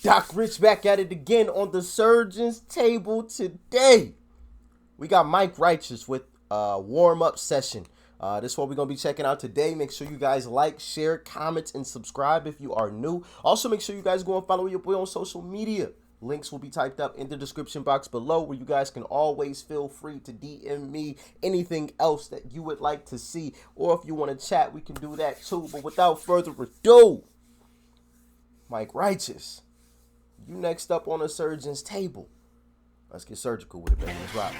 Doc Rich back at it again on the surgeon's table today. We got Mike Righteous with a warm-up session. This is what we're going to be checking out today. Make sure you guys like, share, comment, and subscribe if you are new. Also, make sure you guys go and follow your boy on social media. Links will be typed up in the description box below, where you guys can always feel free to DM me anything else that you would like to see. Or if you want to chat, we can do that too. But without further ado, Mike Righteous, you next up on a surgeon's table. Let's get surgical with it, baby. Let's rock.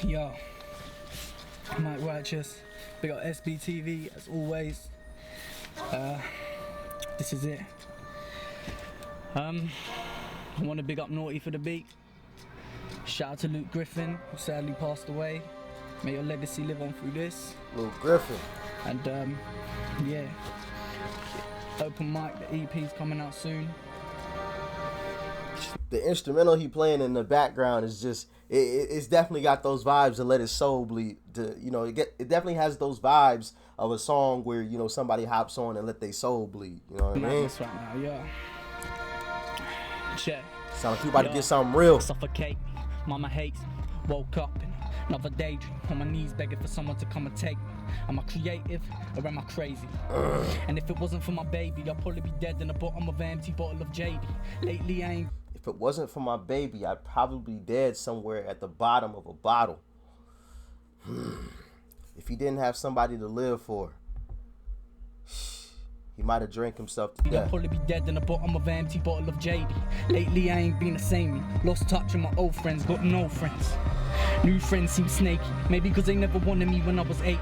Yo, Mike Righteous, big up SBTV as always. This is it. I want to big up Naughty for the beat. Shout out to Luke Griffin, who sadly passed away. May your legacy live on through this. Luke Griffin. And yeah, Open Mic, the EP's coming out soon. The instrumental he playing in the background is just, it's definitely got those vibes to Let His Soul Bleed. It definitely has those vibes of a song where, you know, somebody hops on and let their soul bleed. You know what I mean? That's right now, yeah. Check. Sound like you about to get something real. Suffocate me, mama hates me. Woke up in another daydream, on my knees begging for someone to come and take me. Am I creative or am I crazy? And if it wasn't for my baby, I'd probably be dead in the bottom of an empty bottle of JD. Lately I ain't. If it wasn't for my baby, I'd probably be dead somewhere at the bottom of a bottle. If he didn't have somebody to live for, he might have drank himself to death. I'd probably be dead in the bottom of an empty bottle of JD. Lately I ain't been the same. Lost touch with my old friends, got no friends. New friends seem snaky, maybe because they never wanted me when I was 18.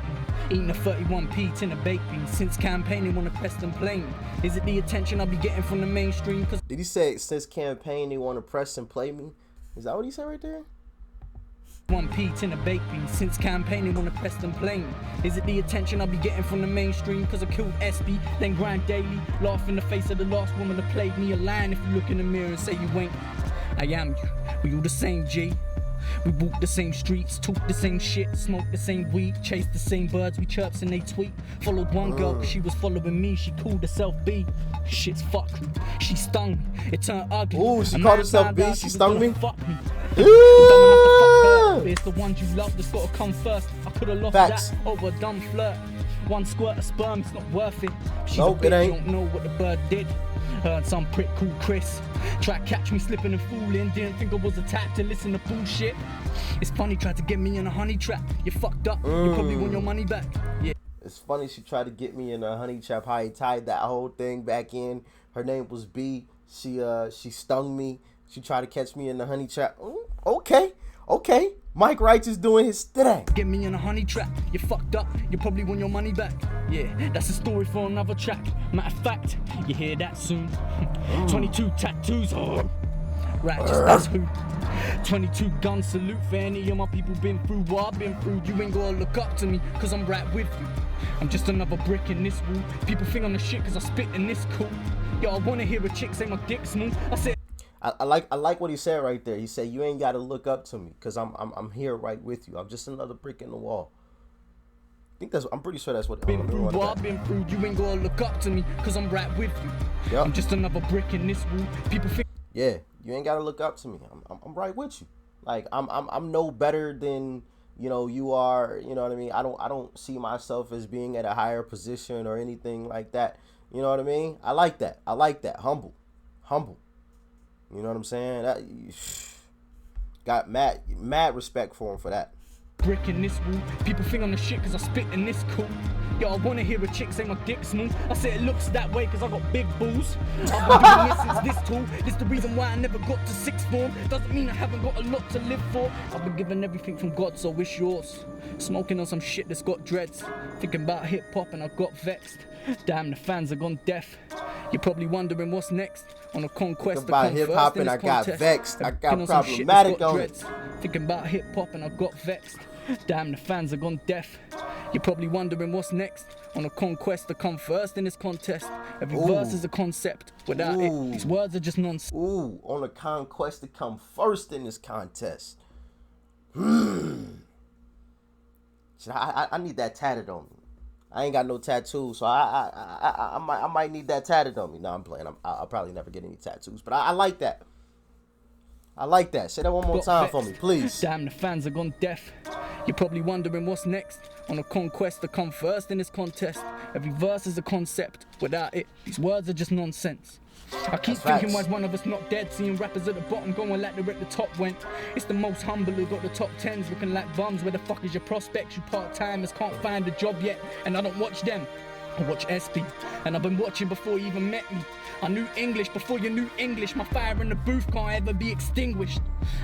Eating a 31p tin of baked beans. Since campaigning, wanna press and play me. Is it the attention I'll be getting from the mainstream? Cause did he say since campaign they want to press and play me? Is that what he said right there? 1p tin of baked beans. Since campaigning, wanna press and play me. Is it the attention I'll be getting from the mainstream? Cause I killed SB, then grind daily. Laugh in the face of the last woman that played me a line. If you look in the mirror and say you ain't, I am you. We all the same, G. We walk the same streets, talk the same shit, smoke the same weed, chase the same birds, we chirps and they tweet. Followed one girl cause she was following me, she called herself B. Shit's fuckery, she stung me, it turned ugly. Ooh, she called herself B, she stung me? Fuck me. Dumb enough to fuck her, but it's the ones you love that's gotta come first. I could've lost that over a dumb flirt. One squirt of sperm, it's not worth it. She's a bitch, don't know what the bird did. Heard some prick called Chris try to catch me slipping and fooling. Didn't think I was attacked to listen to bullshit. It's funny, tried to get me in a honey trap. You fucked up, you probably want your money back. Yeah. It's funny she tried to get me in a honey trap. How he tied that whole thing back in. Her name was B. She stung me. She tried to catch me in the honey trap. Okay. Mike Righteous doing his thing. Get me in a honey trap. You fucked up. You probably want your money back. Yeah, that's a story for another track. Matter of fact, you hear that soon. 22 tattoos. Righteous, that's who. 22 gun salute for any of my people been through what I've been through. You ain't gonna look up to me, cause I'm right with you. I'm just another brick in this wall. People think I'm the shit cause I spit in this cool. Yo, I wanna hear a chick say my dick smooth. I said I like what he said right there. He said you ain't gotta look up to me because I'm here right with you. I'm just another brick in the wall. I'm pretty sure that's what been through what I've been through. You ain't gonna look up to me because I'm right with you. Yep. I'm just another brick in this wall. People think yeah, you ain't gotta look up to me. I'm right with you. Like I'm no better than you are. You know what I mean? I don't see myself as being at a higher position or anything like that. You know what I mean? I like that. Humble. You know what I'm saying? That got mad respect for him for that. Brick in this wall. People think I'm the shit cause I spit in this cool. Yo, I wanna hear a chick say my dick smooth. I say it looks that way cause I got big balls. I've been doing this since this tall. This the reason why I never got to sixth form. Doesn't mean I haven't got a lot to live for. I've been given everything from God, so wish yours. Smoking on some shit that's got dreads. Thinking about hip hop and I got vexed. Damn, the fans are gone deaf. You're probably wondering what's next. On a conquest about hip hop and I got vexed. I got problematic on it. Thinking about hip hop and I got vexed. Damn, the fans are gone deaf. You're probably wondering what's next. On a conquest to come first in this contest. Every verse is a concept. Without it, these words are just nonsense. Ooh, on a conquest to come first in this contest. I need that tatted on me. I ain't got no tattoos, so I might need that tatted on me. No, I'm playing. I'll probably never get any tattoos, but I like that. I like that. Say that one more time for me, please. Damn, the fans are gone deaf. You're probably wondering what's next. On a conquest to come first in this contest. Every verse is a concept. Without it, these words are just nonsense. I keep thinking why's one of us not dead, seeing rappers at the bottom going like they're at the top went. It's the most humble who got the top 10s looking like bums. Where the fuck is your prospects? You part-timers can't find a job yet, and I don't watch them. I watch SP, and I've been watching before you even met me. I knew English before you knew English. My fire in the booth can't ever be extinguished.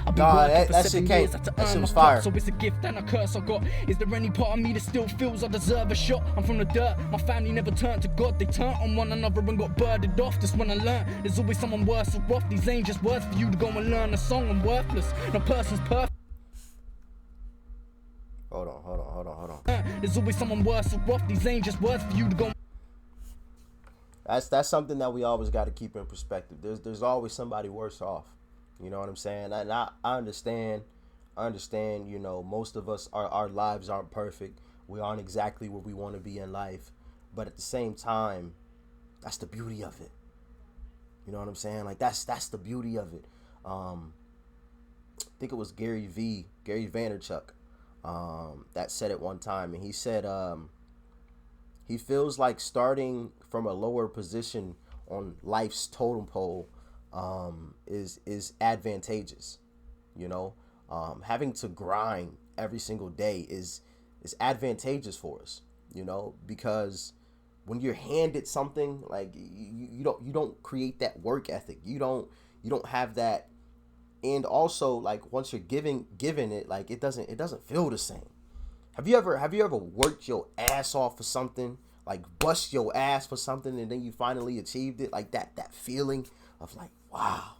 I've been working for 7 years to earn my fire. So it's a gift and a curse I got. Is there any part of me that still feels I deserve a shot? I'm from the dirt, my family never turned to God. They turned on one another and got birded off. That's when I learned there's always someone worse or off. These ain't just words for you to go and learn a song. I'm worthless, no person's perfect. Hold on. There's always someone worse or off. These ain't just words for you to go. That's something that we always got to keep in perspective. There's always somebody worse off. You know what I'm saying? And I understand. You know, most of us, our lives aren't perfect. We aren't exactly where we want to be in life, but at the same time, that's the beauty of it. You know what I'm saying? Like that's the beauty of it. I think it was Gary Vaynerchuk, that said it one time, and he said he feels like starting from a lower position on life's totem pole is advantageous. You know, having to grind every single day is advantageous for us. You know, because when you're handed something, like you don't create that work ethic. You don't have that. And also, like, once you're given it, like it doesn't feel the same. Have you ever worked your ass off for something, like bust your ass for something, and then you finally achieved it? Like that feeling of like, wow,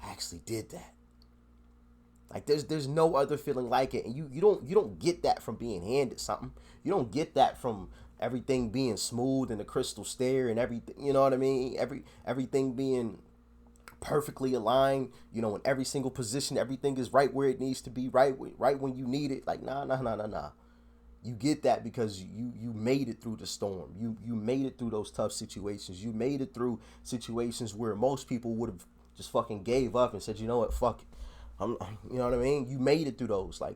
I actually did that. Like there's no other feeling like it, and you don't get that from being handed something. You don't get that from everything being smooth and the crystal stair and everything. You know what I mean? Everything being perfectly aligned, you know, in every single position, everything is right where it needs to be, right when you need it. Like nah. You get that because you made it through the storm. You made it through those tough situations. You made it through situations where most people would have just fucking gave up and said, you know what, fuck it. You know what I mean? You made it through those. Like,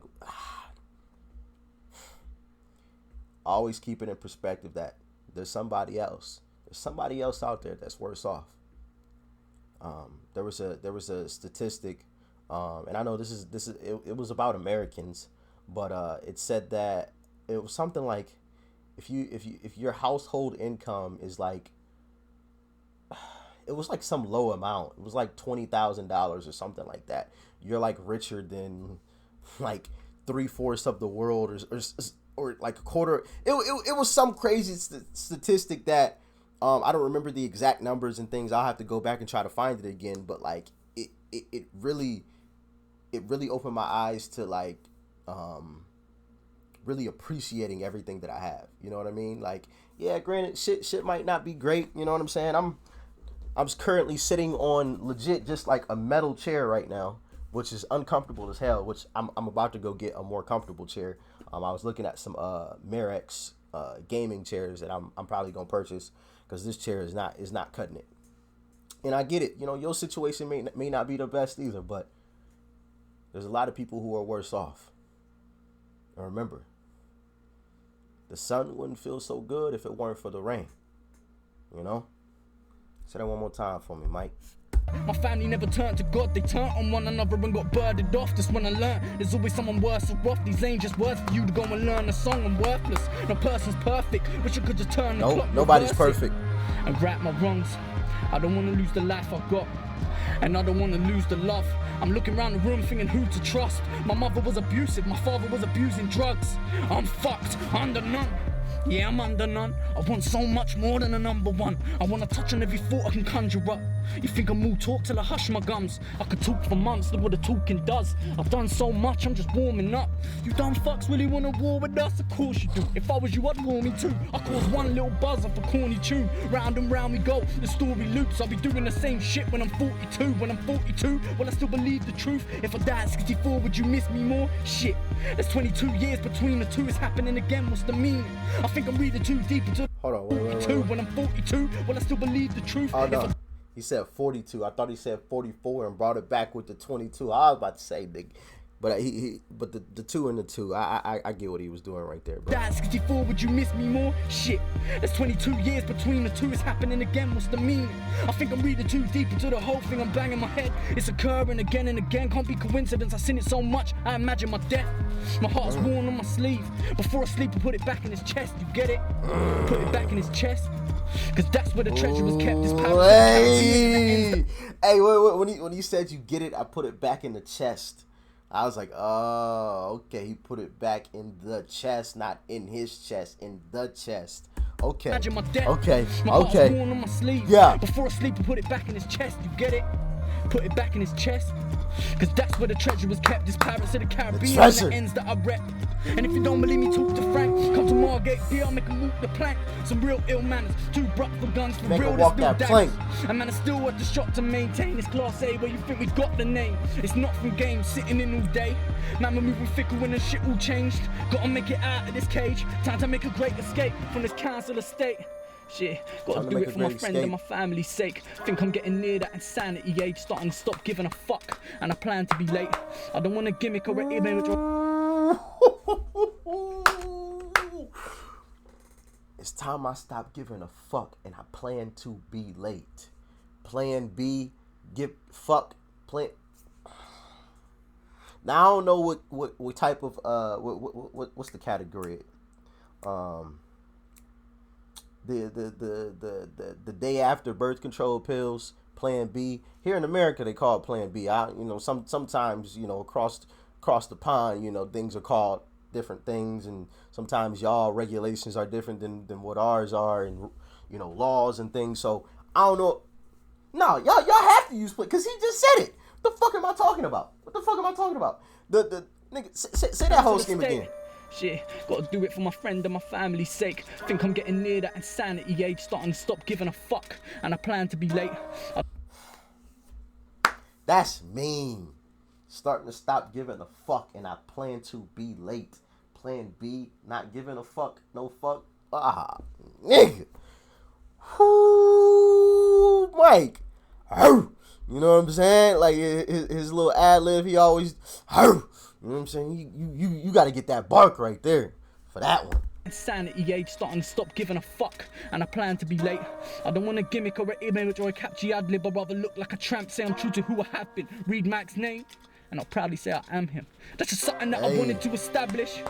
always keep it in perspective that there's somebody else. There's somebody else out there that's worse off. There was a statistic, and I know this is it was about Americans, but it said that it was something like if your household income is like, it was like some low amount. It was like $20,000 or something like that. You're like richer than like 3/4 of the world, or like a quarter. It was some crazy statistic that. I don't remember the exact numbers and things. I'll have to go back and try to find it again. But like it really opened my eyes to like really appreciating everything that I have. You know what I mean? Like, yeah, granted, shit might not be great. You know what I'm saying? I'm currently sitting on legit just like a metal chair right now, which is uncomfortable as hell. Which I'm about to go get a more comfortable chair. I was looking at some Merex gaming chairs that I'm probably gonna purchase, because this chair is not cutting it. And I get it, you know, your situation may not be the best either, but there's a lot of people who are worse off. And remember, the sun wouldn't feel so good if it weren't for the rain. You know? Say that one more time for me, Mike. My family never turned to God, they turned on one another and got birded off. That's when I learned there's always someone worse or off. These ain't just words for you to go and learn a song. I'm worthless, no person's perfect. Wish I could just turn the clock. Nobody's perfect. And right my wrongs. I don't want to lose the life I've got, and I don't want to lose the love. I'm looking around the room thinking who to trust. My mother was abusive, my father was abusing drugs. I'm fucked, under none. Yeah, I'm under none. I want so much more than a number one. I want to touch on every thought I can conjure up. You think I'm all talk till I hush my gums? I could talk for months, look what the talking does. I've done so much, I'm just warming up. You dumb fucks really want to war with us? Of course you do. If I was you, I'd war me too. I cause one little buzz off a corny tune. Round and round we go, the story loops. I'll be doing the same shit when I'm 42. When I'm 42, will I still believe the truth? If I died at 64, would you miss me more? Shit, there's 22 years between the two. It's happening again, what's the meaning? I think I'm reading too deep into Hold on, wait. 42. When I'm 42, will I still believe the truth? Oh no, he said 42. I thought he said 44 and brought it back with the 22. I was about to say, nigga. But but the 2 and the 2, I get what he was doing right there, bro. That's 64, would you miss me more? Shit, there's 22 years between the two, it's happening again, what's the meaning? I think I'm reading too deep into the whole thing, I'm banging my head. It's occurring again and again, can't be coincidence, I've seen it so much, I imagine my death. My heart's worn on my sleeve, before I sleep I put it back in his chest, you get it? Put it back in his chest, cause that's where the treasure was kept, this power. Hey, wait, when he said you get it, I put it back in the chest. I was like, oh, okay. He put it back in the chest, not in his chest, in the chest. Okay. Imagine my death. Okay. My heart's worn on my sleeve. Yeah. Before I sleep, I put it back in his chest. You get it? Put it back in his chest. Cause that's where the treasure was kept. This Pirates of the Caribbean and the ends that I rep. And if you don't believe me, talk to Frank. Come to Margate Beer, I'll make him walk the plank. Some real ill manners, 2 bruck for guns for make real. walk that plank. A man is still at the shop to maintain this class A where you think we got the name. It's not from games, sitting in all day. Man, we're moving fickle when the shit all changed. Gotta make it out of this cage. Time to make a great escape from this council estate. Shit, gotta do it for my friend and my family's sake. Think I'm getting near that insanity age, starting to stop giving a fuck, and I plan to be late. I don't want a gimmick or an image or... It's time I stop giving a fuck, and I plan to be late. Plan B, plan. Now I don't know what type of what's the category? The day after birth control pills, Plan B. Here in America, they call it Plan B. Sometimes across the pond, things are called different things, and sometimes y'all regulations are different than what ours are, and laws and things. So I don't know. No, y'all have to use Plan, because he just said it. What the fuck am I talking about? The nigga say that whole scheme again. Shit, gotta do it for my friend and my family's sake. Think I'm getting near that insanity age, starting to stop giving a fuck, and I plan to be late. That's mean. Starting to stop giving a fuck, and I plan to be late. Plan B, not giving a fuck, no fuck. Nigga. Whoo, Mike. You know what I'm saying? Like his little ad lib, he always. You know what I'm saying? You got to get that bark right there for that one. Insanity age, starting to stop giving a fuck, and I plan to be late. I don't want a gimmick or an image or a catchy ad lib. I'd rather look like a tramp, say I'm true to who I have been. Read Mac's name, and I'll proudly say I am him. That's just something that I wanted to establish.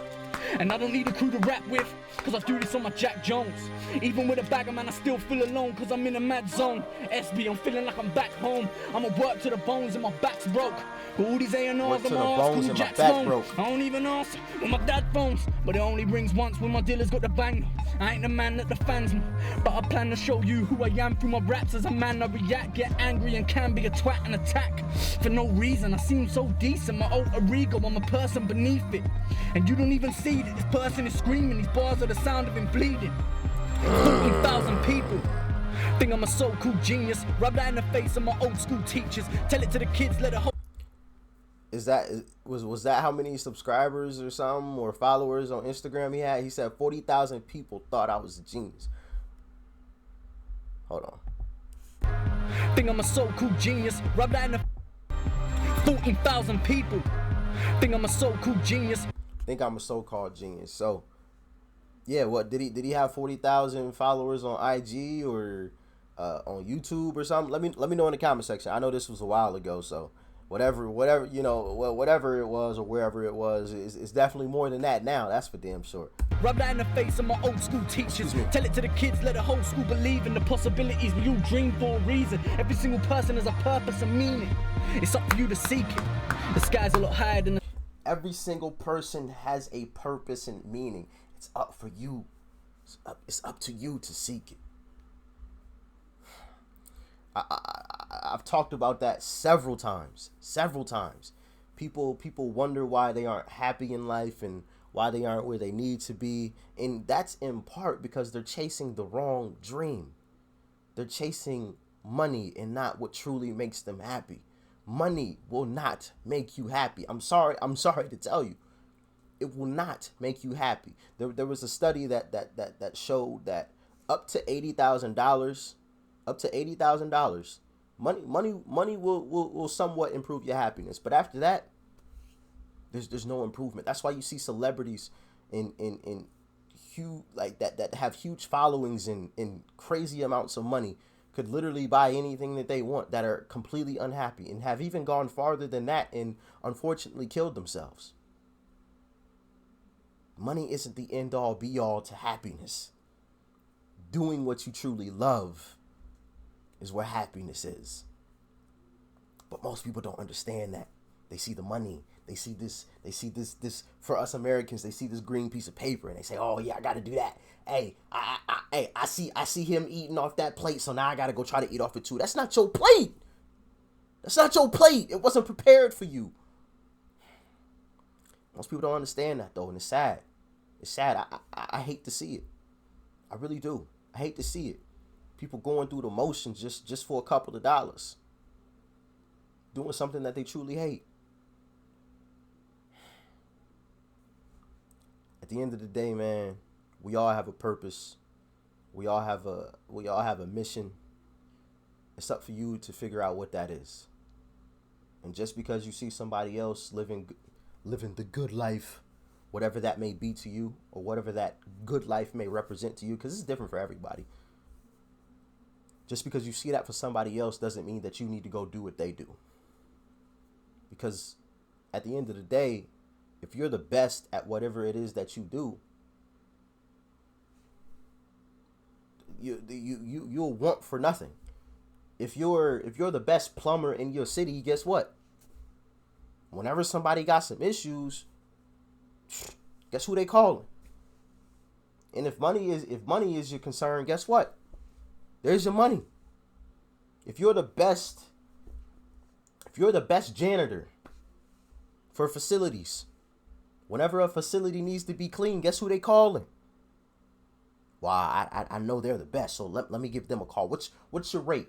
And I don't need a crew to rap with, cause I do this on my Jack Jones. Even with a bagger, man, I still feel alone, cause I'm in a mad zone. SB, I'm feeling like I'm back home. I'ma work to the bones and my back's broke. But all these A&Rs, I'm all cool, Jack's home. I don't even ask with my dad phones, but it only rings once when my dealer's got the bang. I ain't the man that the fans know, but I plan to show you who I am through my raps. As a man, I react, get angry, and can be a twat and attack. For no reason, I seem so decent, my alter ego, I'm a person beneath it. And you don't even see that this person is screaming, these bars are the sound of him bleeding. 40,000 people think I'm a so-called genius. Rub that in the face of my old school teachers. Tell it to the kids, let it hold. Was that how many subscribers or something or followers on Instagram he had? He said 40,000 people thought I was a genius. Hold on. Think I'm a so-called genius. Rub that in the 14,000 people think I'm a so-called genius. Think I'm a so-called genius. So, yeah, what did he have 40,000 followers on IG or on YouTube or something? Let me know in the comment section. I know this was a while ago, so whatever whatever it was or wherever it was, it's definitely more than that now. That's for damn sure. Rub that in the face of my old school teachers. Tell it to the kids, let the whole school believe in the possibilities. We all dream for a reason. Every single person has a purpose and meaning. It's up for you to seek it. The sky's a lot higher than the... Every single person has a purpose and meaning. It's up for you. It's up to you to seek it. I've talked about that several times. People wonder why they aren't happy in life and why they aren't where they need to be. And that's in part because they're chasing the wrong dream. They're chasing money and not what truly makes them happy. Money will not make you happy. I'm sorry to tell you. it will not make you happy. There was a study that showed that up to $80,000, money will somewhat improve your happiness. But after that, there's no improvement. That's why you see celebrities in huge like that have huge followings and crazy amounts of money, could literally buy anything that they want, that are completely unhappy and have even gone farther than that and unfortunately killed themselves. Money isn't the end all be all to happiness. Doing what you truly love is where happiness is. But most people don't understand that. They see the money. They see this for us Americans, they see this green piece of paper and they say, "Oh yeah, I got to do that. Hey, I see him eating off that plate, so now I got to go try to eat off it too." That's not your plate. That's not your plate. It wasn't prepared for you. Most people don't understand that though, and it's sad. It's sad. I hate to see it. I really do. I hate to see it. People going through the motions just for a couple of dollars. Doing something that they truly hate. At the end of the day, man, we all have a purpose. We all have a mission. It's up for you to figure out what that is. And just because you see somebody else living the good life, whatever that may be to you, or whatever that good life may represent to you, because it's different for everybody. Just because you see that for somebody else doesn't mean that you need to go do what they do. Because at the end of the day, if you're the best at whatever it is that you do, you'll want for nothing. If you're the best plumber in your city, guess what? Whenever somebody got some issues, guess who they calling? And if money is your concern, guess what? There's your money. If you're the best janitor for facilities, whenever a facility needs to be clean, guess who they calling? Well, I know they're the best, so let me give them a call. What's your rate?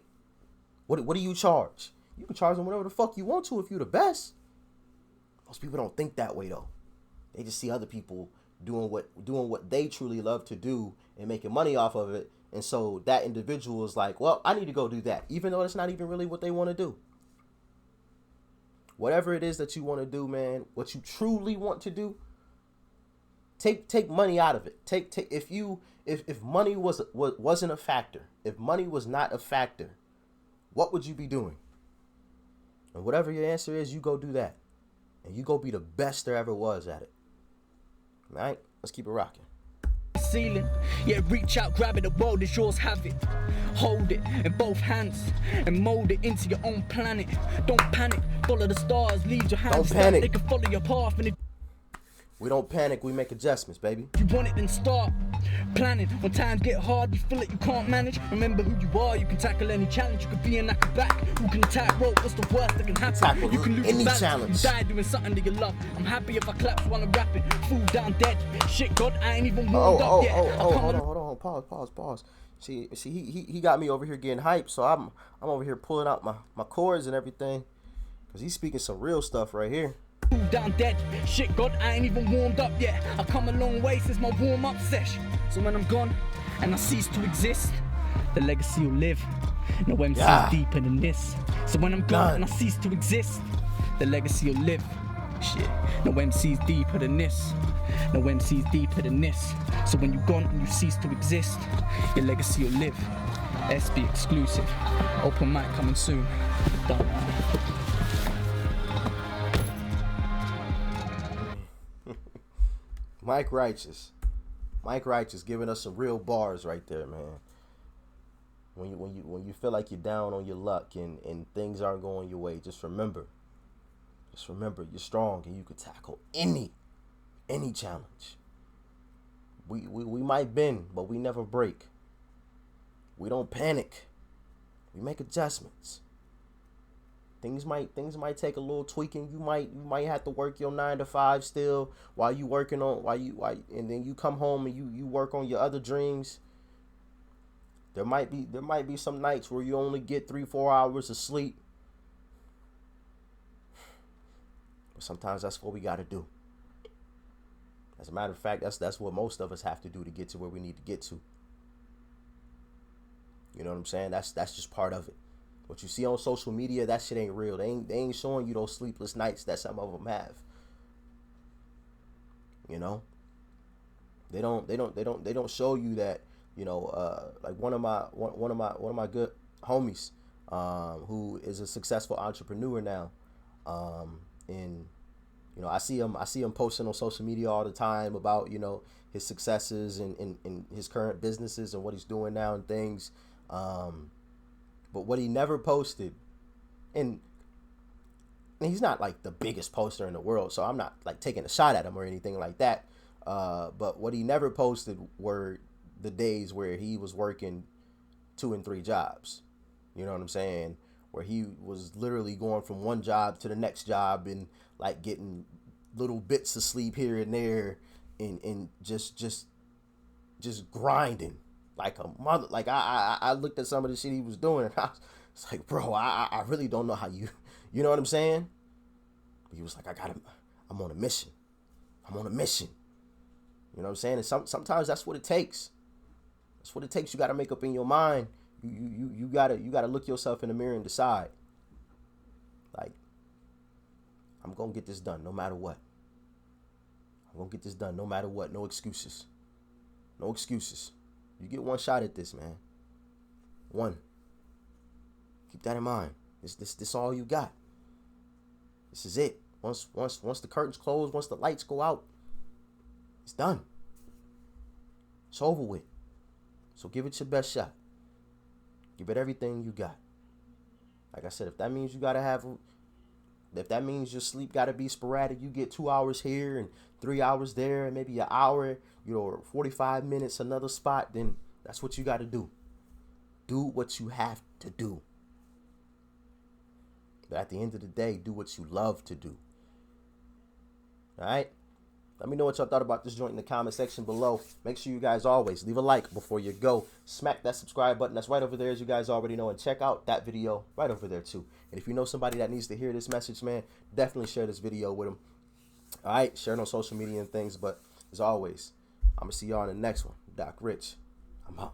What do you charge? You can charge them whatever the fuck you want to if you're the best. Most people don't think that way though. They just see other people doing what they truly love to do and making money off of it. And so that individual is like, well, I need to go do that, even though it's not even really what they want to do. Whatever it is that you want to do, man, what you truly want to do, take money out of it. If money wasn't a factor, if money was not a factor, what would you be doing? And whatever your answer is, you go do that. And you go be the best there ever was at it. All right? Let's keep it rocking. Ceiling, yeah, reach out, grab it, the world is yours, have it. Hold it in both hands and mold it into your own planet. Don't panic, follow the stars, leave your hands. Don't panic. They can follow your path, and if we don't panic, we make adjustments, baby. you want it, then start planning. When times get hard, you feel like you can't manage. Remember who you are, you can tackle any challenge. You could be an acrobat who can attack rope. What's the worst that can happen? Tackle You can lose any your balance. challenge. You die doing something that you love. I'm happy if I clap while I'm rapping. Fool down dead. Shit, God, I ain't even warmed up yet. Hold on. Pause. See, he got me over here getting hyped, so I'm over here pulling out my chords and everything, because he's speaking some real stuff right here. Down dead. Shit, God, I ain't even warmed up yet. I've come a long way since my warm-up sesh. So when I'm gone and I cease to exist, the legacy will live. No MC's deeper than this. So when I'm gone and I cease to exist, the legacy will live. Shit, no MC's deeper than this. No MC's deeper than this. So when you're gone and you cease to exist, your legacy will live. SB exclusive. Open mic coming soon. Done. Mike Righteous giving us some real bars right there, man. When you feel like you're down on your luck and things aren't going your way, just remember you're strong and you can tackle any challenge. We might bend, but we never break. We don't panic. We make adjustments. Things might take a little tweaking. You might have to work your 9 to 5 still while you working on and then you come home and you work on your other dreams. There might be some nights where you only get 3-4 hours of sleep. But sometimes that's what we got to do. As a matter of fact, that's what most of us have to do to get to where we need to get to. You know what I'm saying? That's just part of it. What you see on social media, that shit ain't real. They ain't showing you those sleepless nights that some of them have. You know, they don't show you that. You know, like one of my good homies, who is a successful entrepreneur now, and you know, I see him posting on social media all the time about, you know, his successes and his current businesses and what he's doing now and things. But what he never posted, and he's not like the biggest poster in the world, so I'm not like taking a shot at him or anything like that. But what he never posted were the days where he was working 2 and 3 jobs. You know what I'm saying? Where he was literally going from one job to the next job and like getting little bits of sleep here and there, and just grinding like a mother. Like I looked at some of the shit he was doing, and I was like, bro, I really don't know how you know what I'm saying? But he was like, I'm on a mission. I'm on a mission. You know what I'm saying? And sometimes that's what it takes. That's what it takes. You got to make up in your mind. You gotta look yourself in the mirror and decide, like, I'm gonna get this done no matter what. I'm gonna get this done no matter what. No excuses. No excuses. You get one shot at this, man. One. Keep that in mind. This all you got. This is it. Once the curtains close, once the lights go out, it's done. It's over with. So give it your best shot. Give it everything you got. Like I said, if that means your sleep got to be sporadic, you get 2 hours here and 3 hours there, and maybe an hour, you know, or 45 minutes another spot, then that's what you got to do. Do what you have to do. But at the end of the day, do what you love to do. All right? Let me know what y'all thought about this joint in the comment section below. Make sure you guys always leave a like before you go. Smack that subscribe button. That's right over there, as you guys already know. And check out that video right over there, too. And if you know somebody that needs to hear this message, man, definitely share this video with them. All right? Share it on social media and things. But as always, I'm going to see y'all in the next one. Doc Rich. I'm out.